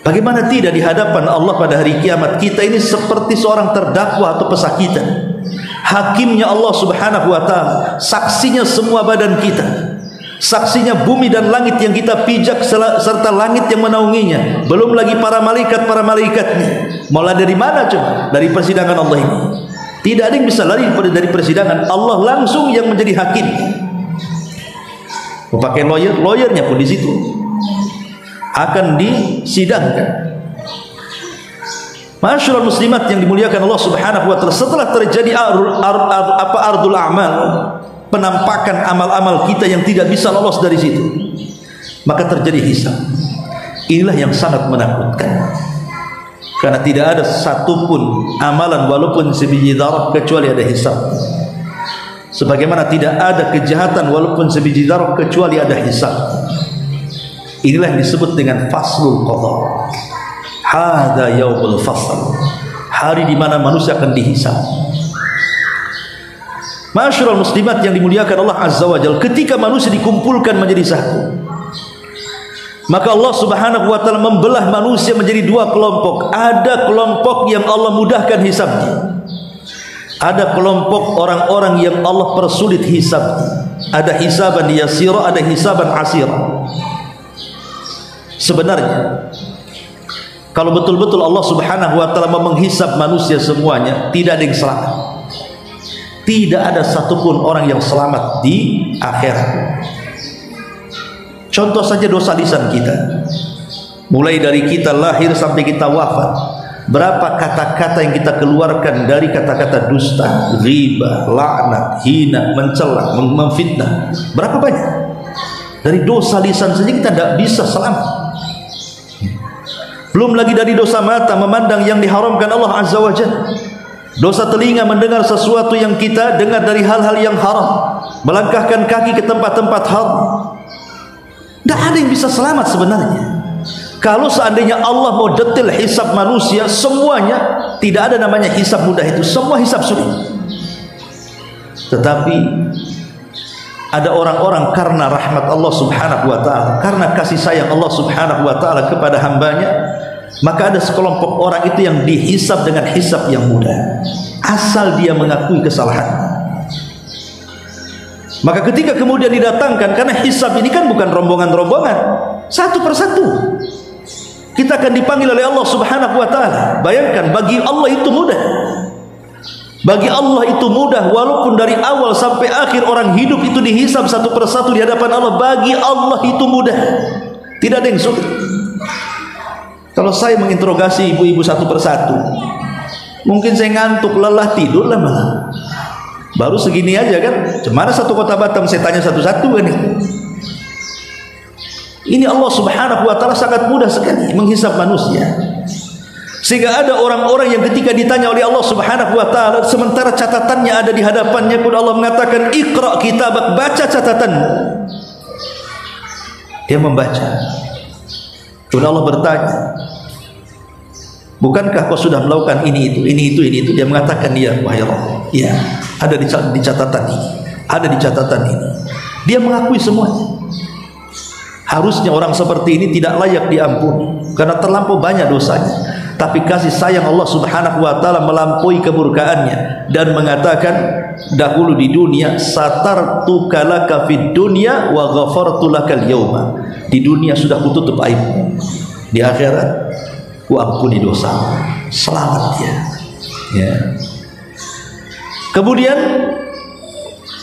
Bagaimana tidak di hadapan Allah pada hari kiamat kita ini seperti seorang terdakwa atau pesakitan. Hakimnya Allah Subhanahu wa taala, saksinya semua badan kita, saksinya bumi dan langit yang kita pijak serta langit yang menaunginya, belum lagi para malaikatnya. Mulai dari mana coba? Dari persidangan Allah ini. Tidak ada yang bisa lari dari persidangan. Allah langsung yang menjadi hakim. Pakai lawyernya pun di situ akan disidangkan. Ma'asyiral muslimat yang dimuliakan Allah Subhanahu wa taala, setelah terjadi ardul a'mal, penampakan amal-amal kita yang tidak bisa lolos dari situ, maka terjadi hisab. Inilah yang sangat menakutkan, karena tidak ada satupun amalan walaupun sebiji dzarrah kecuali ada hisab. Sebagaimana tidak ada kejahatan walaupun sebiji dzarrah kecuali ada hisab. Inilah yang disebut dengan faslul qadha. Hadza yaumul fasl, hari di mana manusia akan dihisab. Ma'asyiral muslimat yang dimuliakan Allah Azza wa Jalla, ketika manusia dikumpulkan menjadi satu, maka Allah Subhanahu wa taala membelah manusia menjadi dua kelompok. Ada kelompok yang Allah mudahkan hisabnya, ada kelompok orang-orang yang Allah persulit hisabnya. Ada hisaban yasira, ada hisaban asira. Sebenarnya kalau betul-betul Allah Subhanahu wa taala menghisab manusia semuanya, tidak ada yang selamat. Tidak ada satupun orang yang selamat di akhirat. Contoh saja dosa lisan kita. Mulai dari kita lahir sampai kita wafat, berapa kata-kata yang kita keluarkan dari kata-kata dusta, ghibah, laknat, hina, mencela, memfitnah. Berapa banyak? Dari dosa lisan saja kita tidak bisa selamat. Belum lagi dari dosa mata, memandang yang diharamkan Allah Azza wa Jalla. Dosa telinga, mendengar sesuatu yang kita dengar dari hal-hal yang haram, melangkahkan kaki ke tempat-tempat haram. Tidak ada yang bisa selamat sebenarnya. Kalau seandainya Allah mau detail hisab manusia semuanya, tidak ada namanya hisab mudah itu, semua hisab sulit. Tetapi ada orang-orang karena rahmat Allah Subhanahu wa taala, karena kasih sayang Allah Subhanahu wa taala kepada hambanya, maka ada sekelompok orang itu yang dihisab dengan hisab yang mudah, asal dia mengakui kesalahan. Maka ketika kemudian didatangkan, karena hisab ini kan bukan rombongan-rombongan, satu persatu kita akan dipanggil oleh Allah Subhanahu wa taala. Bayangkan, bagi Allah itu mudah. Bagi Allah itu mudah, walaupun dari awal sampai akhir orang hidup itu dihisab satu persatu di hadapan Allah. Bagi Allah itu mudah, tidak ada yang sulit. Kalau saya menginterogasi ibu-ibu satu persatu, mungkin saya ngantuk, lelah, tidur lah malah. Baru segini aja kan, cemana satu kota Batam, saya tanya satu-satu kan. Ini Allah Subhanahu wa taala sangat mudah sekali menghisab manusia. Sehingga ada orang-orang yang ketika ditanya oleh Allah Subhanahu wa taala, sementara catatannya ada di hadapannya pun Allah mengatakan, "Iqra kitabak", baca catatanmu. Dia membaca. Kemudian Allah bertanya, "Bukankah kau sudah melakukan ini itu?" Dia mengatakan, "Iya, wahai Allah. Iya, ada di catatan ini. Ada di catatan ini." Dia mengakui semuanya. Harusnya orang seperti ini tidak layak diampuni karena terlampau banyak dosanya. Tapi kasih sayang Allah Subhanahu wa taala melampaui kemurkaannya dan mengatakan dahulu di dunia, satartuka laka fid dunya wa ghafartu lakal yauma. Di dunia sudah kututup aibmu, di akhirat ku ampuni dosa. Selamat dia. Ya. Kemudian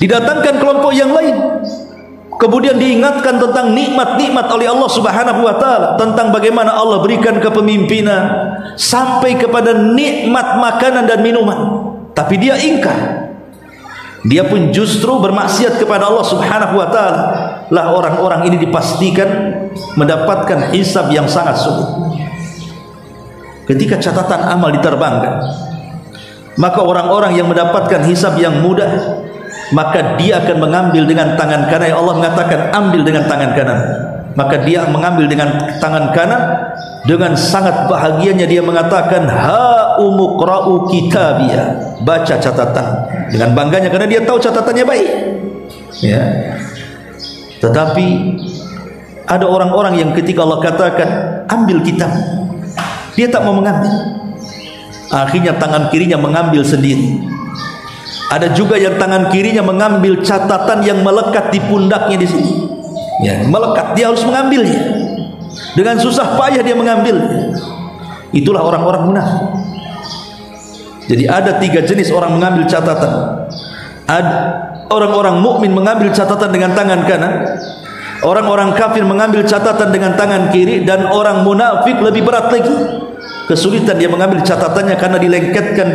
didatangkan kelompok yang lain. Kemudian diingatkan tentang nikmat-nikmat oleh Allah Subhanahu wa taala, tentang bagaimana Allah berikan kepemimpinan sampai kepada nikmat makanan dan minuman. Tapi dia ingkar. Dia pun justru bermaksiat kepada Allah Subhanahu wa taala. Lah orang-orang ini dipastikan mendapatkan hisab yang sangat sulit. Ketika catatan amal diterbangkan, maka orang-orang yang mendapatkan hisab yang mudah, maka dia akan mengambil dengan tangan kanan. Allah mengatakan ambil dengan tangan kanan, maka dia mengambil dengan tangan kanan. Dengan sangat bahagianya dia mengatakan ha umuqra'u kitabiyah, baca catatan, dengan bangganya karena dia tahu catatannya baik, ya. Tetapi ada orang-orang yang ketika Allah katakan ambil kitab, dia tak mau mengambil. Akhirnya tangan kirinya mengambil sendiri. Ada juga yang tangan kirinya mengambil catatan yang melekat di pundaknya di sini, ya, melekat, dia harus mengambilnya. Dengan susah payah dia mengambil. Itulah orang-orang munafik. Jadi ada 3 jenis orang mengambil catatan. Ada orang-orang mukmin mengambil catatan dengan tangan kanan, orang-orang kafir mengambil catatan dengan tangan kiri, dan orang munafik lebih berat lagi. Kesulitan dia mengambil catatannya karena dilengketkan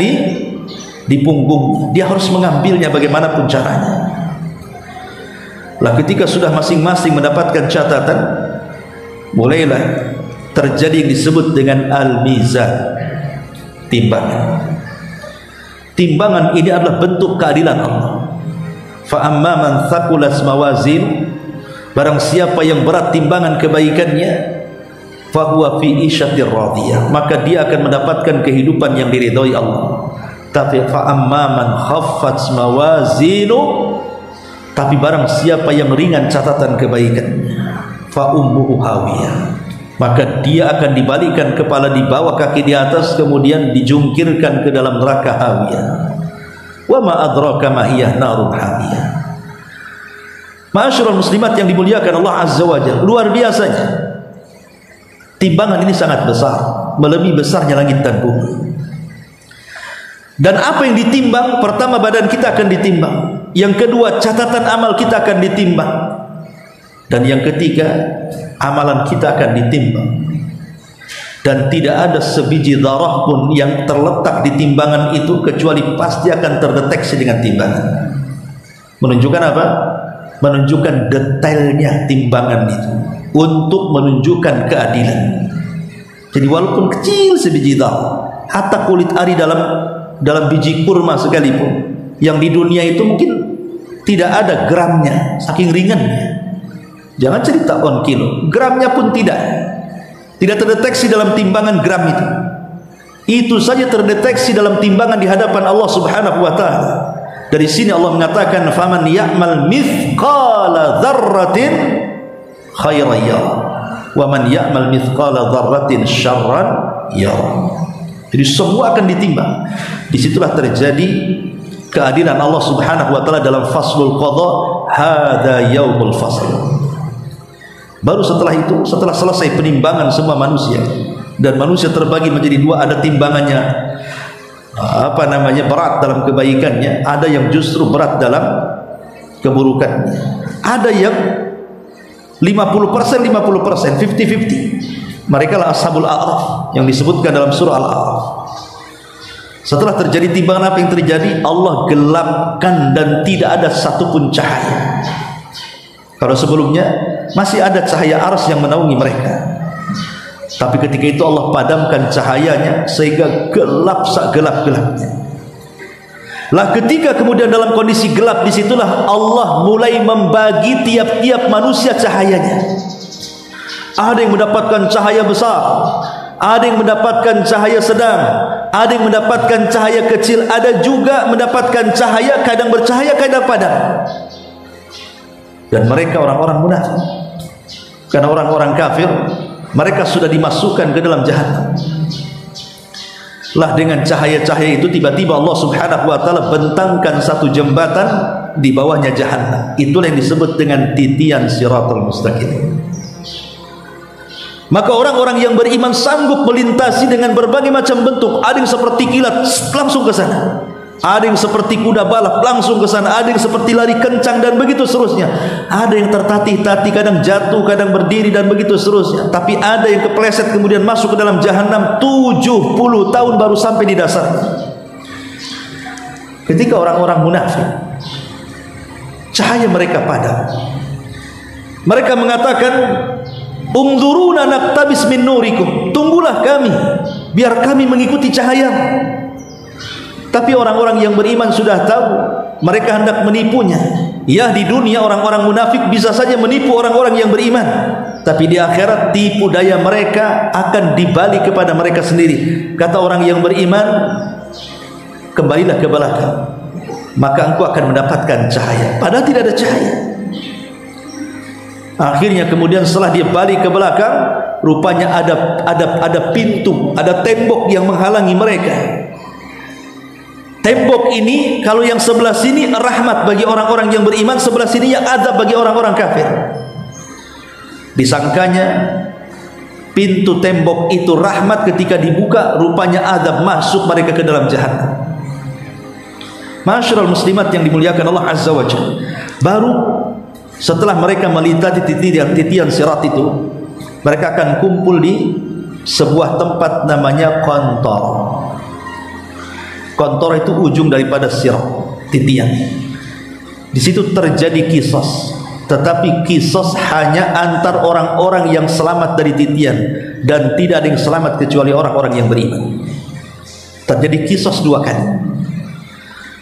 di punggung. Dia harus mengambilnya bagaimanapun caranya. Lah ketika sudah masing-masing mendapatkan catatan, mulailah terjadi yang disebut dengan al-mizan, timbangan. Timbangan ini adalah bentuk keadilan Allah. Fa amma man thaqulat mawazin, barang siapa yang berat timbangan kebaikannya, fa huwa fi isyatir radiyah, maka dia akan mendapatkan kehidupan yang diridhoi Allah. Tapi fa amma man khaffat mawazinu, tapi barang siapa yang ringan catatan kebaikannya, fa ummuhu hawiyah, maka dia akan dibalikkan kepala di bawah, kaki di atas, kemudian dijungkirkan ke dalam neraka hawiyah. Wa ma adraka ma hiya narun hawiyah. Ma'asyiral muslimat yang dimuliakan Allah Azza wa Jalla, luar biasanya timbangan ini sangat besar, melebihi besarnya langit dan bumi. Dan apa yang ditimbang? Pertama, badan kita akan ditimbang. Yang kedua, catatan amal kita akan ditimbang. Dan yang ketiga, amalan kita akan ditimbang. Dan tidak ada sebiji darah pun yang terletak di timbangan itu kecuali pasti akan terdeteksi dengan timbangan. Menunjukkan apa? Menunjukkan detailnya timbangan itu untuk menunjukkan keadilan. Jadi walaupun kecil sebiji darah, hatta kulit ari dalam biji kurma sekalipun, yang di dunia itu mungkin tidak ada gramnya, saking ringannya. Jangan cerita on kilo, gramnya pun tidak terdeteksi dalam timbangan gram itu. Itu saja terdeteksi dalam timbangan di hadapan Allah Subhanahu wa taala. Dari sini Allah mengatakan faman ya'mal mithqala dzarratin khairan yara wa man ya'mal mithqala dzarratin syarran yara. Jadi semua akan ditimbang. Disitulah terjadi keadilan Allah Subhanahu wa taala dalam faslul qadha, hada yaumul fasl. Baru setelah itu, setelah selesai penimbangan semua manusia, dan manusia terbagi menjadi 2, ada timbangannya berat dalam kebaikannya, ada yang justru berat dalam keburukannya. Ada yang 50%, 50%, 50-50. Mereka lah ashabul a'raf yang disebutkan dalam surah Al-A'raf. Setelah terjadi timbangan, apa yang terjadi? Allah gelapkan dan tidak ada satupun cahaya. Kalau sebelumnya masih ada cahaya arsy yang menaungi mereka, tapi ketika itu Allah padamkan cahayanya sehingga gelap segelap-gelapnya. Lah ketika kemudian dalam kondisi gelap, disitulah Allah mulai membagi tiap-tiap manusia cahayanya. Ada yang mendapatkan cahaya besar, ada yang mendapatkan cahaya sedang, ada yang mendapatkan cahaya kecil, ada juga mendapatkan cahaya kadang bercahaya kadang padam. Dan mereka orang-orang munafik. Karena orang-orang kafir, mereka sudah dimasukkan ke dalam jahannam. Lah dengan cahaya-cahaya itu tiba-tiba Allah Subhanahu wa taala bentangkan satu jembatan di bawahnya jahannam. Itulah yang disebut dengan titian siratal mustaqim. Maka orang-orang yang beriman sanggup melintasi dengan berbagai macam bentuk. Ada yang seperti kilat langsung ke sana. Ada yang seperti kuda balap langsung ke sana, ada yang seperti lari kencang dan begitu seterusnya. Ada yang tertatih-tatih, kadang jatuh, kadang berdiri dan begitu seterusnya. Tapi ada yang kepleset kemudian masuk ke dalam jahanam 70 tahun baru sampai di dasar. Ketika orang-orang munafik, cahaya mereka padam. Mereka mengatakan, "Unzuruna naqtabis min nurikum." Tunggulah kami, biar kami mengikuti cahaya. Tapi orang-orang yang beriman sudah tahu, mereka hendak menipunya. Ya, di dunia orang-orang munafik bisa saja menipu orang-orang yang beriman, tapi di akhirat tipu daya mereka akan dibalik kepada mereka sendiri. Kata orang yang beriman, kembalilah ke belakang, maka engkau akan mendapatkan cahaya. Padahal tidak ada cahaya. Akhirnya kemudian setelah dia balik ke belakang, rupanya ada pintu, ada tembok yang menghalangi mereka. Tembok ini, kalau yang sebelah sini rahmat bagi orang-orang yang beriman, sebelah sini yang azab bagi orang-orang kafir. Disangkanya pintu tembok itu rahmat, ketika dibuka rupanya azab, masuk mereka ke dalam jahanam. Masyarul muslimat yang dimuliakan Allah Azza wa Jalla, baru setelah mereka melintasi titian sirat itu, mereka akan kumpul di sebuah tempat namanya Qantar. Qantar itu ujung daripada sirat, titian. Di situ terjadi kisos, tetapi kisos hanya antar orang-orang yang selamat dari titian, dan tidak ada yang selamat kecuali orang-orang yang beriman. Terjadi kisos dua kali.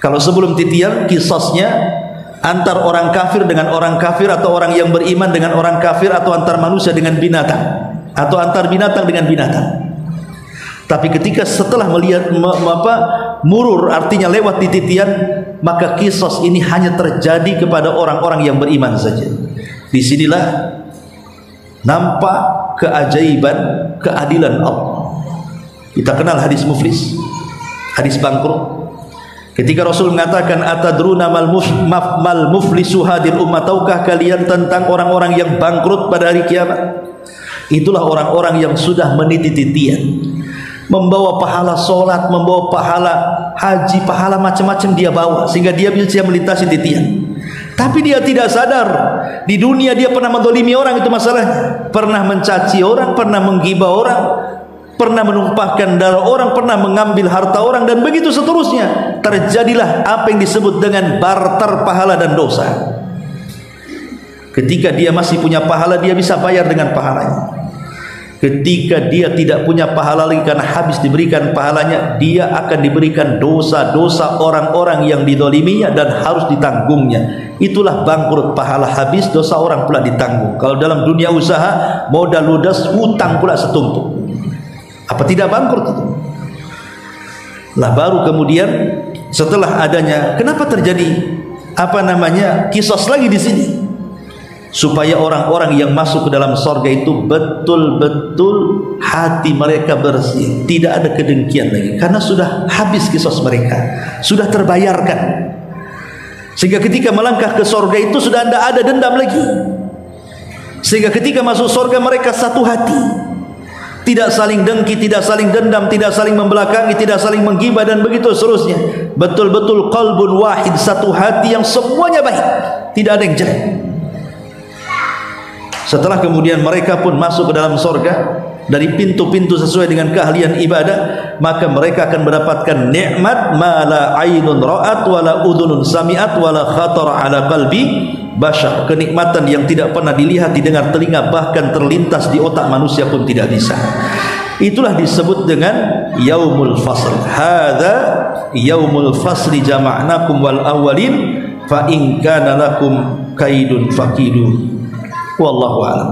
Kalau sebelum titian, kisosnya antar orang kafir dengan orang kafir, atau orang yang beriman dengan orang kafir, atau antar manusia dengan binatang, atau antar binatang dengan binatang. Tapi ketika setelah melihat murur, artinya lewat di titian, maka kisos ini hanya terjadi kepada orang-orang yang beriman saja. Disinilah nampak keajaiban keadilan Allah. Kita kenal hadis muflis, hadis bangkrut. Ketika Rasul mengatakan, atadruna mal muflisu hadil ummah, tahukah kalian tentang orang-orang yang bangkrut pada hari kiamat? Itulah orang-orang yang sudah meniti titian, membawa pahala solat, membawa pahala haji, pahala macam-macam dia bawa, sehingga dia bisa melintasi titian. Tapi dia tidak sadar, di dunia dia pernah menzalimi orang, itu masalahnya. Pernah mencaci orang, pernah menggibah orang, pernah menumpahkan darah orang, pernah mengambil harta orang, dan begitu seterusnya. Terjadilah apa yang disebut dengan barter pahala dan dosa. Ketika dia masih punya pahala, dia bisa bayar dengan pahalanya. Ketika dia tidak punya pahala lagi karena habis diberikan pahalanya, dia akan diberikan dosa-dosa orang-orang yang dizaliminya dan harus ditanggungnya. Itulah bangkrut, pahala habis, dosa orang pula ditanggung. Kalau dalam dunia usaha, modal ludas, hutang pula setumpuk. Apa tidak bangkrut itu? Lah baru kemudian setelah adanya, kenapa terjadi kisos lagi di sini? Supaya orang-orang yang masuk ke dalam sorga itu betul-betul hati mereka bersih, tidak ada kedengkian lagi, karena sudah habis kisos mereka, sudah terbayarkan. Sehingga ketika melangkah ke sorga itu sudah tidak ada dendam lagi. Sehingga ketika masuk sorga mereka satu hati, tidak saling dengki, tidak saling dendam, tidak saling membelakangi, tidak saling menggibah, dan begitu seterusnya. Betul-betul qalbun wahid, satu hati yang semuanya baik, tidak ada yang jelek. Setelah kemudian mereka pun masuk ke dalam sorga dari pintu-pintu sesuai dengan keahlian ibadah, maka mereka akan mendapatkan nikmat ma la ainun ra'at wala udhunun sami'at wala khatara ala qalbi bashar. Kenikmatan yang tidak pernah dilihat, didengar telinga, bahkan terlintas di otak manusia pun tidak bisa. Itulah disebut dengan yaumul fasl. Hadza yaumul fasli jama'nakum wal awwalin fa in kana lakum kaidun faqidun. Wallahu a'lam.